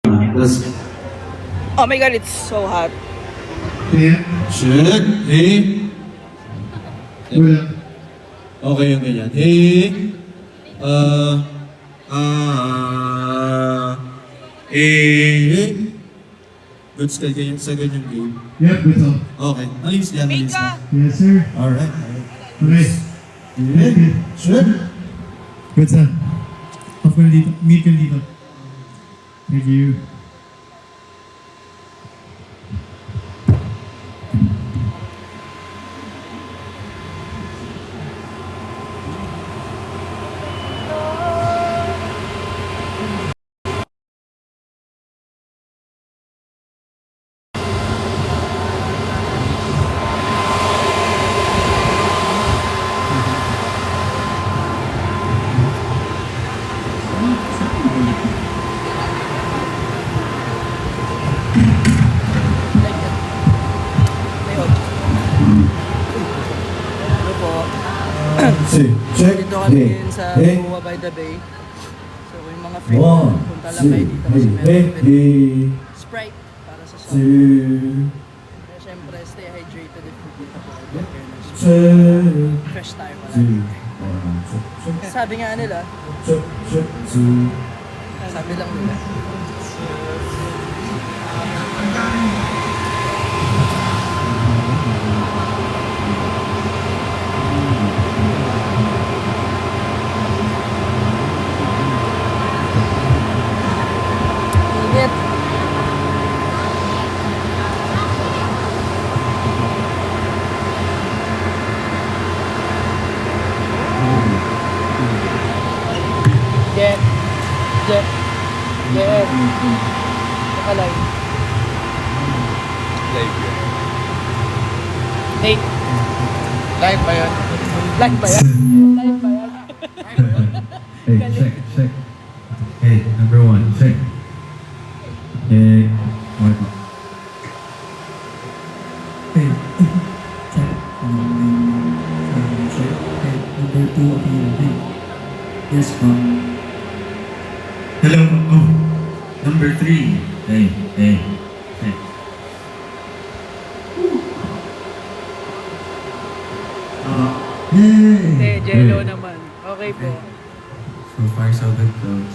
Let's Oh my god, it's so hot. check. Hey. Okay yung ganyan. Hey. Goods ka ganyan sa ganyang game. Yep, that's all. Okay. Malinis yan, malinis na. Yes, sir. Alright. Okay. Hey. Check. Good, sir. Off ka na dito. Meet ka na dito. Thank you. Ano po? Check. Dito kami Hey. ngayon sa Hey. Buwa by the Bay. So yung mga free One. punta lang kayo dito kasi Hey. meron Hey. Sprite para sa soft. Two. Kaya syempre, stay hydrated if pupunta po kayo. Check. Fresh tayo pala. Two. Sabi nga nila, Check. Check. Two. sabi lang nila. Init. Jet. Jet. Jet. Nakalay. Live yun. Nate. Live ba yun? Live ba yan? Live ba yan? Hey, check. Hey, number one, check. Hey, one. Hey, check. Check. Hey, number two, hey. Yes, ma'am. Hello. Oh, number three. Hey. Hey. Hindi, Jello naman. Okay po. So far, so good, bros.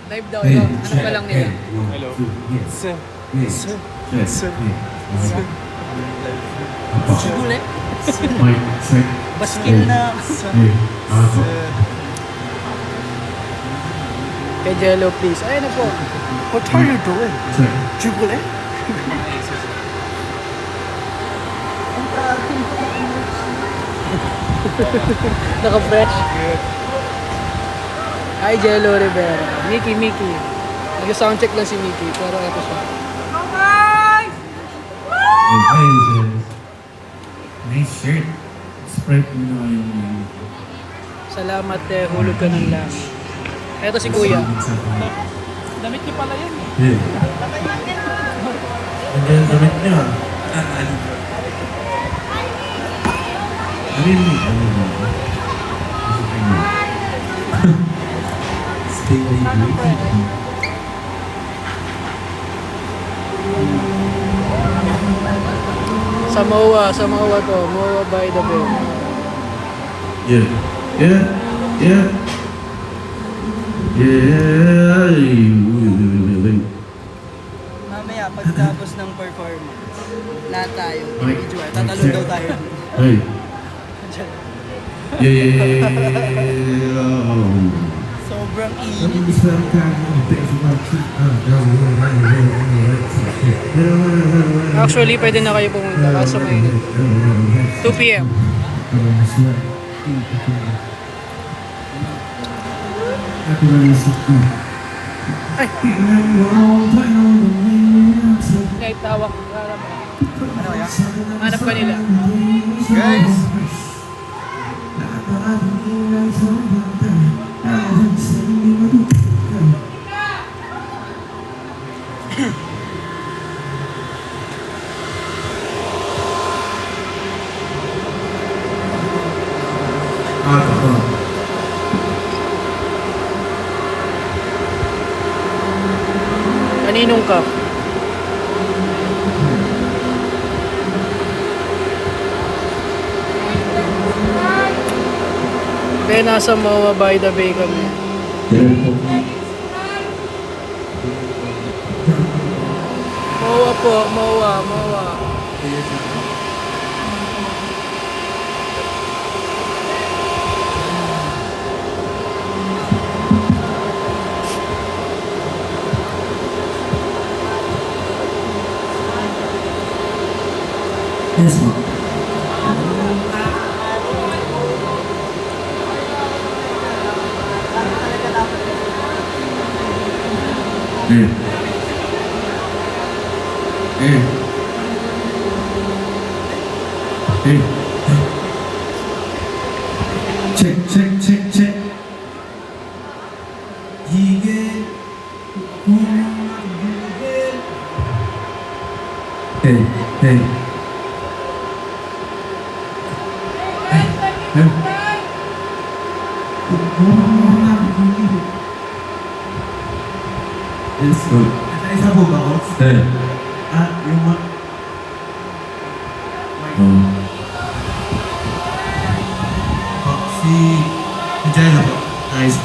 Live daw ito. Ano pa lang nila? Hello. Yes. Yes. Yes. Sigule. Mic check. Baskil na. Hey. Kay Jello, please. Ayun na po. What are you doing? Check. Sigule? Naka-fresh. Hi, Jello Rivera. Mickey. Nag-soundcheck lang si Mickey, pero ito siya. Hey, nice shirt. Sprite mo na yung Salamat, hulog ka ng lang. Ito si Kuya. Damit niyo pala yan. Yeah. Nandiyan damit niya. Stay hydrated. Sa MOA to. MOA by the Bay. Yeah. Mamaya, pagtapos ng performance, lahat tayo, Okay. video, tatalon daw tayo. Hey. Yeah. Sobrang init. Actually, pwede na kayo pumunta kaso may 2 p.m. Ay! Kahit tawak. Ano kaya? Hanap ka nila. Guys! Kaninong cup? Be, nasa Moa by the Bay kami. Moa po, Moa, Moa. Yes, ma'am. Eh. Eh. Eh. Check, check, check, check. 이게 Hey, hey. Yes, good. Isa po ba ako? 네. Yung si Jaya po. Nice.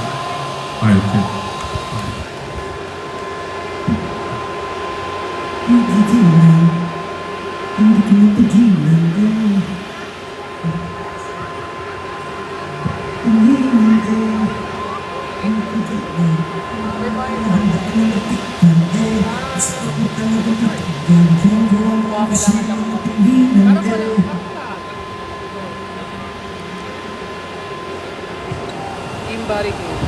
알죠. Team Barricade.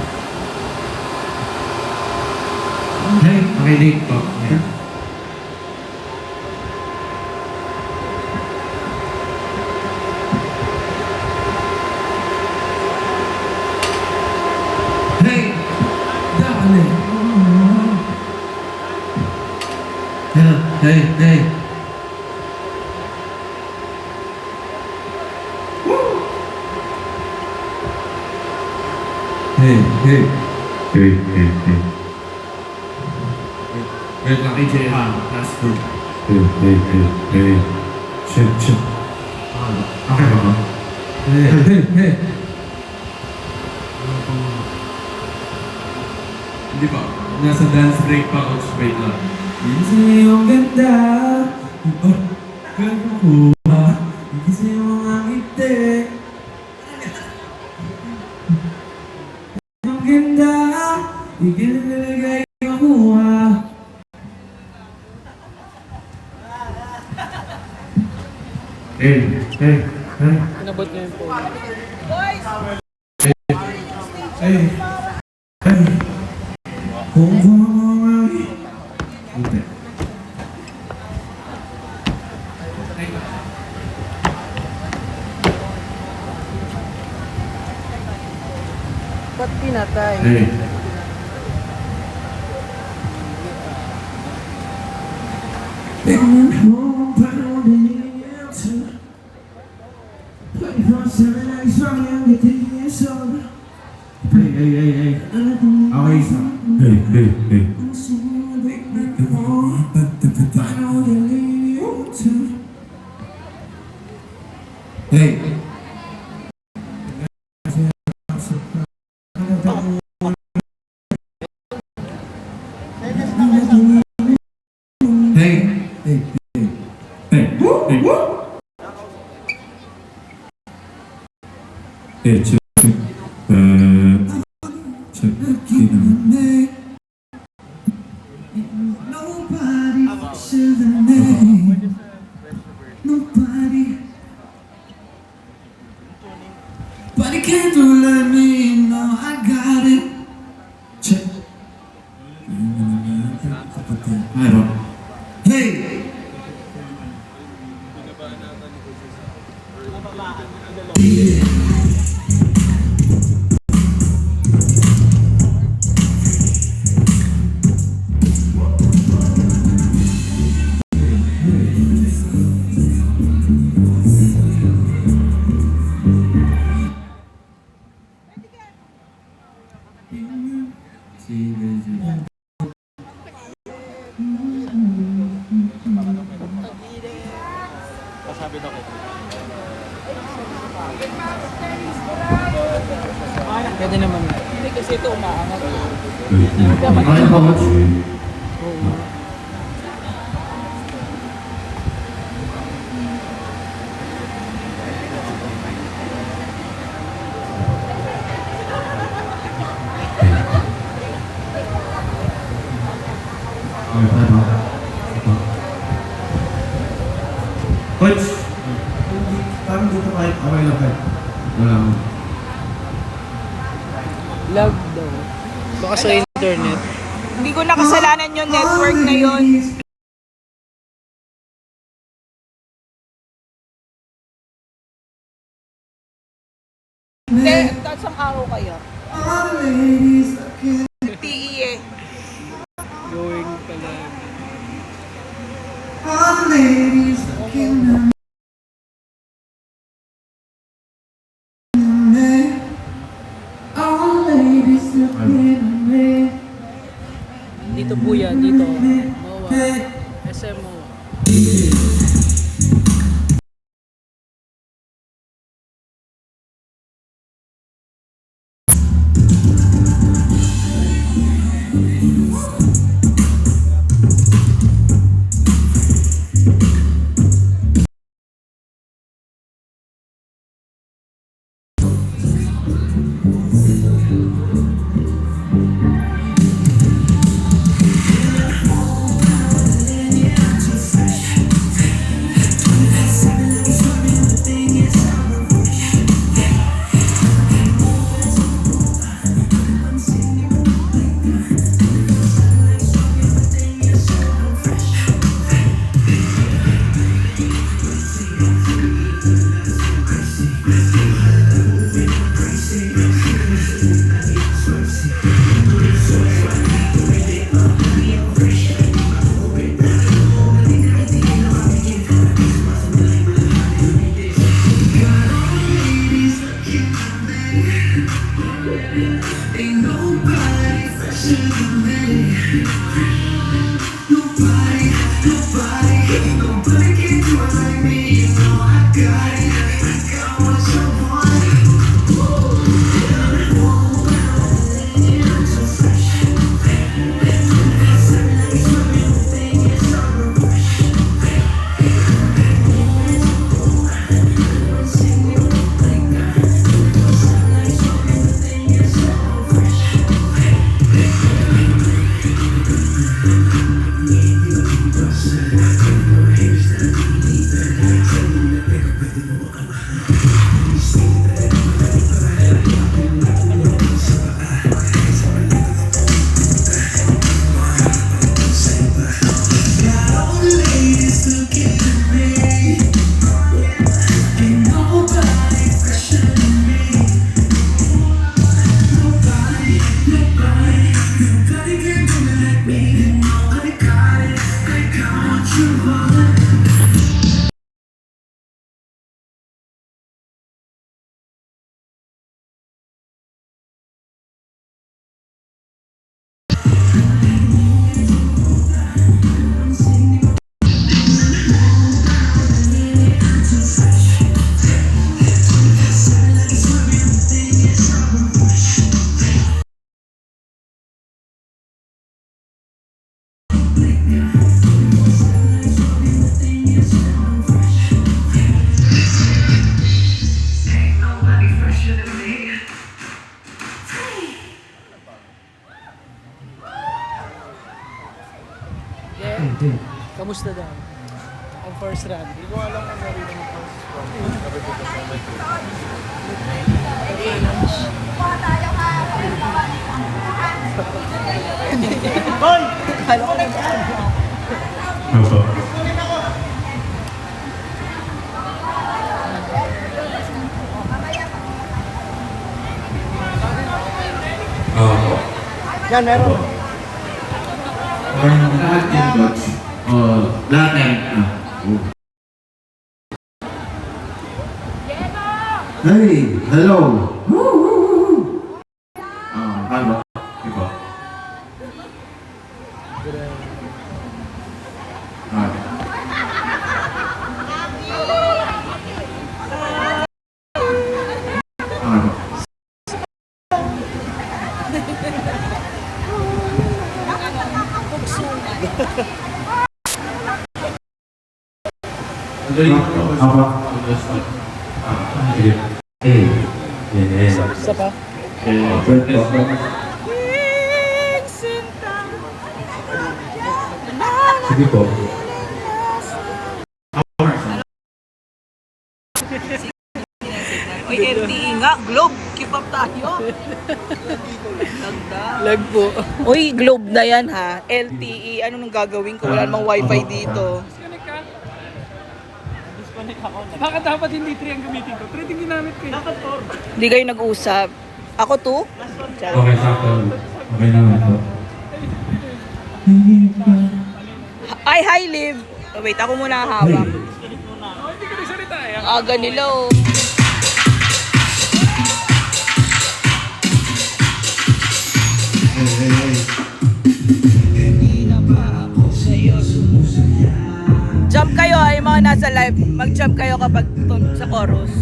Hey, okay, dito. Hey, dale. Hey, hey. Hey, hey. Hey, hey, hey. Wait, laki J-Han. That's good. Hey, hey, hey, hey. Check, check. Okay ba? Hey, hey, hey. Hindi ba? Nasa dance break pa ako. Wait lang. Isa yung ganda. Ganda ko ba? Isa yung mga ngiti. Ang ganda. Igil na nilagay ako ha. Hey, hey, hey. Inabot niya yung phone. Hey, hey. Kung bumamay. Hindi. Ba't pinatay? Hey. Hey, hey, hey, hey. Okay, isa. Hey, hey, hey. Hey. Hey. Hey. Hey. Hey. Hey, check. Check. Nobody says the name. Nobody. But it can't do let me know I got it. Check. Hey. Pwede naman. Hindi kasi ito umaangat. Okay po, coach. Oo. Coach, parang dito kahit okay lang kahit wala mo. Lag daw. Baka sa internet. Hindi ko nakasalanan yung network na yun. Hindi, tasang araw kaya. TE eh. Going ka lang. Dito po yan, dito. Mawa. SM Mawa. Yeah. Kamusta daw? Ang first run. Hindi ko alam kung gawin ang first run. Kala ko Opo. Opo. yan, meron. Lahat yung coach. Lahat yan. Hey, hello. Ano? Iba. Isa pa. Sige po. Uy, LTE nga, Globe, keep up tayo. Ganda. Lag po. Uy, Globe na yan ha. LTE, ano nung gagawin ko? Wala namang wifi dito. Disconnect ka. Disconnect ako. Bakit dapat hindi 3 ang gamitin ko? 3 din ginamit ko. Dapat 4. Hindi kayo nag-usap. Ako to? Okay, sakto. Okay naman po. Ay, hi, Liv. Oh, wait, ako muna hawak. Oh, hindi ka nagsalita eh. Aga nila oh. Jump kayo ay mga nasa live. Mag-jump kayo kapag sa chorus.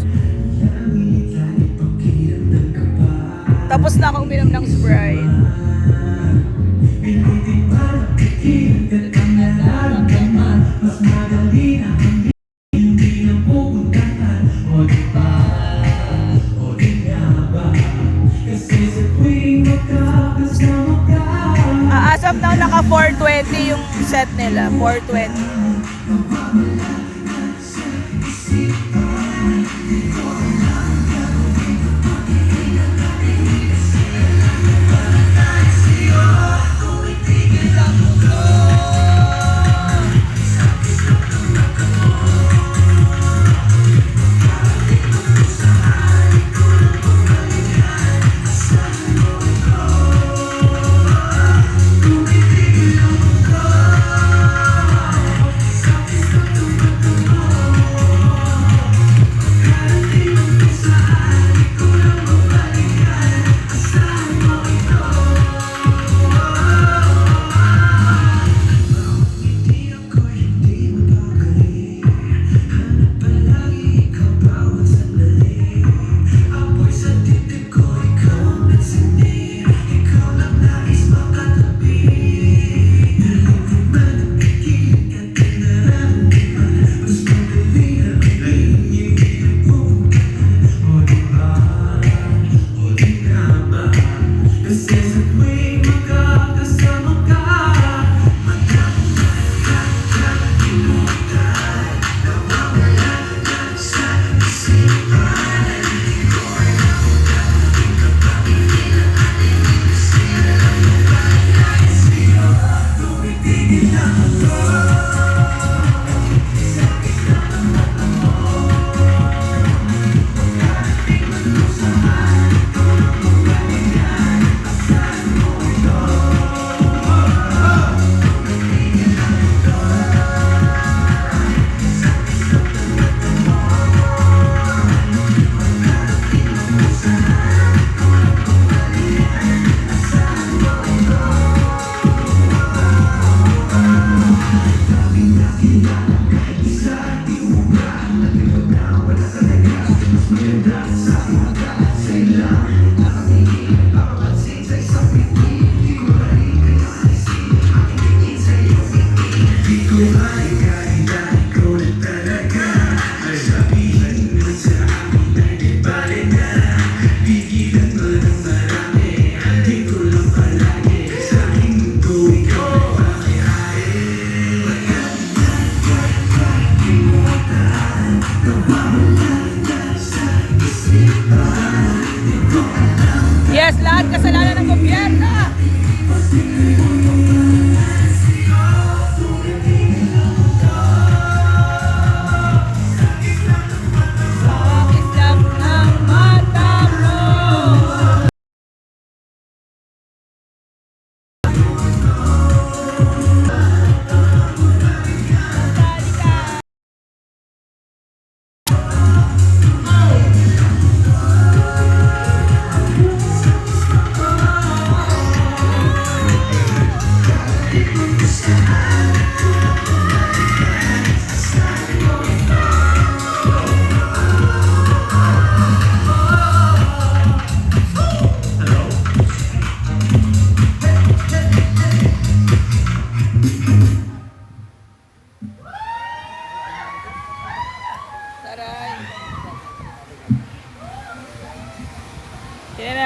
Tapos na ako uminom ng Sprite. As of now, naka 420 yung set nila. 420.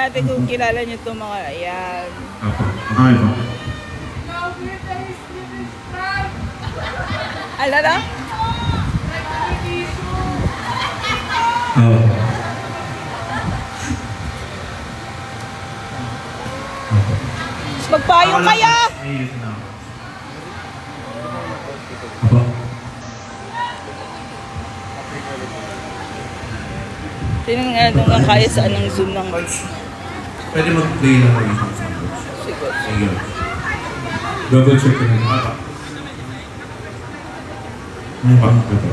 natin kung kilala niyo itong mga, ayan. Opo. Okay po. Ala na? Oo. Magpayong kaya! Ayusin na ako. Opo. Sino nga nung nga kaya saan ang zoom ng Pwede mag-play na kayo sa sandwich. siguro. Sige. Double check ko na. Opo. Opo.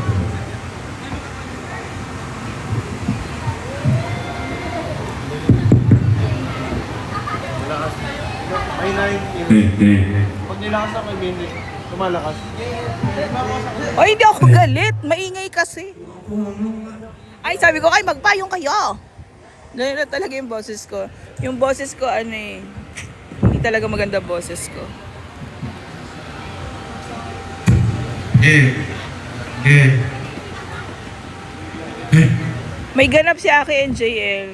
Pag nilakas ako may minute, lumalakas. Ay, hindi ako galit. Maingay kasi. Ay, sabi ko, ay, magpayong kayo. Ganyan na talaga yung boses ko. Yung boses ko, ano eh, hindi talaga maganda boses ko. May ganap si Aki NJL.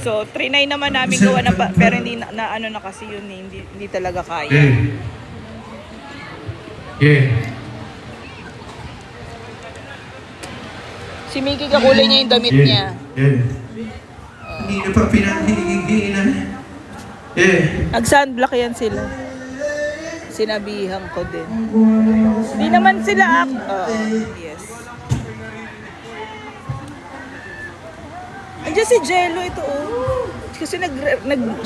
So, 3-9 naman namin gawa na pero hindi na ano na kasi yun eh, hindi talaga kaya. Si Mickey kakulay niya yung damit niya. Hindi na pa pinahihiginan. Nag-sunblock yan sila. Sinabihan ko din. Hindi naman sila yes. Andiyan si Jello ito oh. Kasi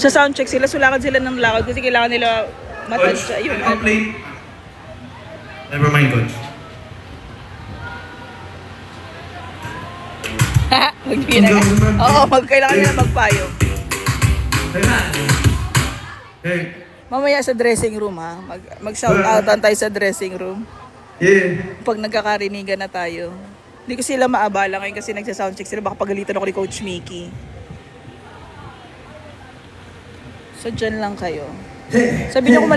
sa soundcheck sila, sulakad sila ng lakad kasi kailangan nila matansya. Yun. Complaint. Never mind, coach. Oo, kailangan nila magpayo. Hey. Mamaya sa dressing room ha. Mag-shout outan tayo sa dressing room. Yeah. Pag nagkakarinigan na tayo. Hindi ko sila maabala ngayon kasi nagsa-soundcheck sila. Baka pagalitan ako ni Coach Mickey. So, dyan lang kayo. Sabi niyo kung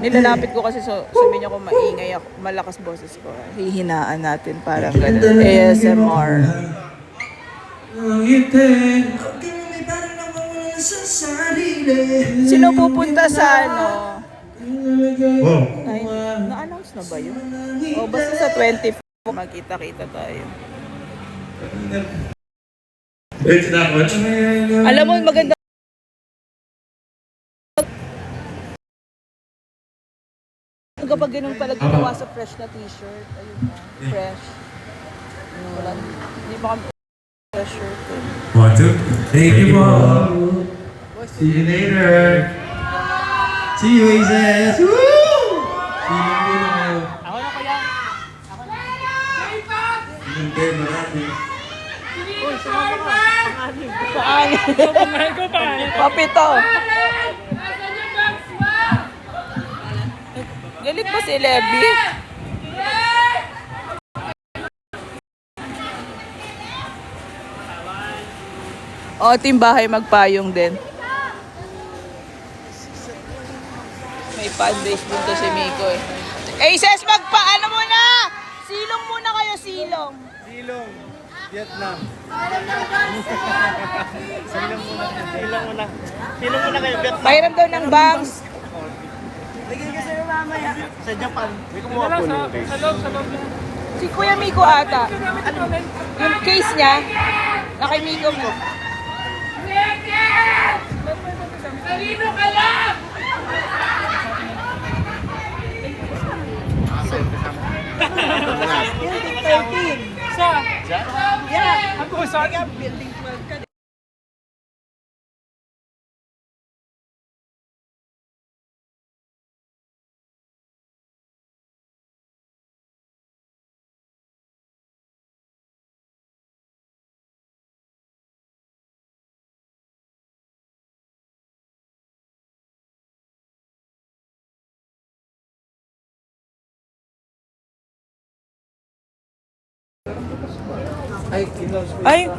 nilalapit ko kasi sabi niyo kung maingay ako, malakas boses ko. Hihinaan natin parang ganun. ASMR. Sino pupunta sa ano? Wow. Ay, na-announce na ba yun? O basta sa 24 magkita-kita tayo. It's that much. Alam mo, maganda. Kapag ganun pala ginawa sa fresh na t-shirt. Ayun na, fresh. Wala, hindi ba kami fresh shirt eh. Thank you, Mom. See you later. See you, Aces. Woo! See you later. Ako na kaya. Hindi, marami. Uy, sumama ka. Pangalim. Paano? Ko pa. Papito. Galit ba si Levi? O, team bahay magpayong din. May fan base din to si Miko eh. Aces, ano muna? Silong muna kayo, silong. Silong. Vietnam. Silong muna kayo, Vietnam. Pahiram daw ng bangs. Sa Japan. May kumuha po ng case. Sa loob. Si Kuya Miko ata. Yung case niya, na kay Miko mo. Kanino ka lang? Sa? Yeah. Ako sa Ay,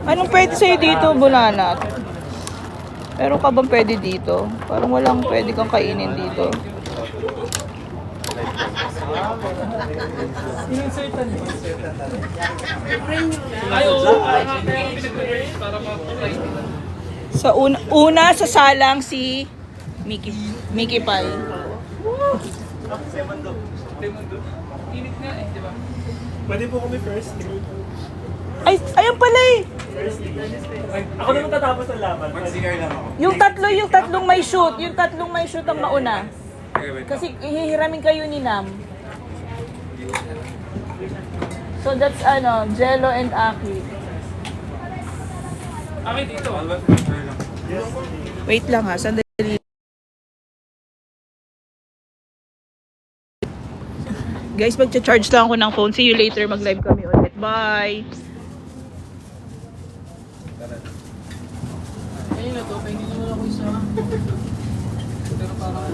anong pwede sa'yo dito, Bunanat? Pero ka bang pwede dito? Parang walang pwede kang kainin dito. Insertan mo. Ay, oo. Kaya pinag-reverse para ma-apply. Sa una sa salang si Mickey Pie. Init nga eh, di ba? Pwede po kami first. Ay, ayun pala eh. Ako naman tatapos ang laban. Mag-cigar lang ako. Yung tatlong may shoot. Yung tatlong may shoot ang mauna. Kasi ihihiramin kayo ni Nam. So that's Jello and Aki. Akin dito. Wait lang ha, sandali. Guys, magcha-charge lang ako ng phone. See you later. Mag-live kami ulit. Bye! Ayun na to, pahingin naman ako isa. Pero parang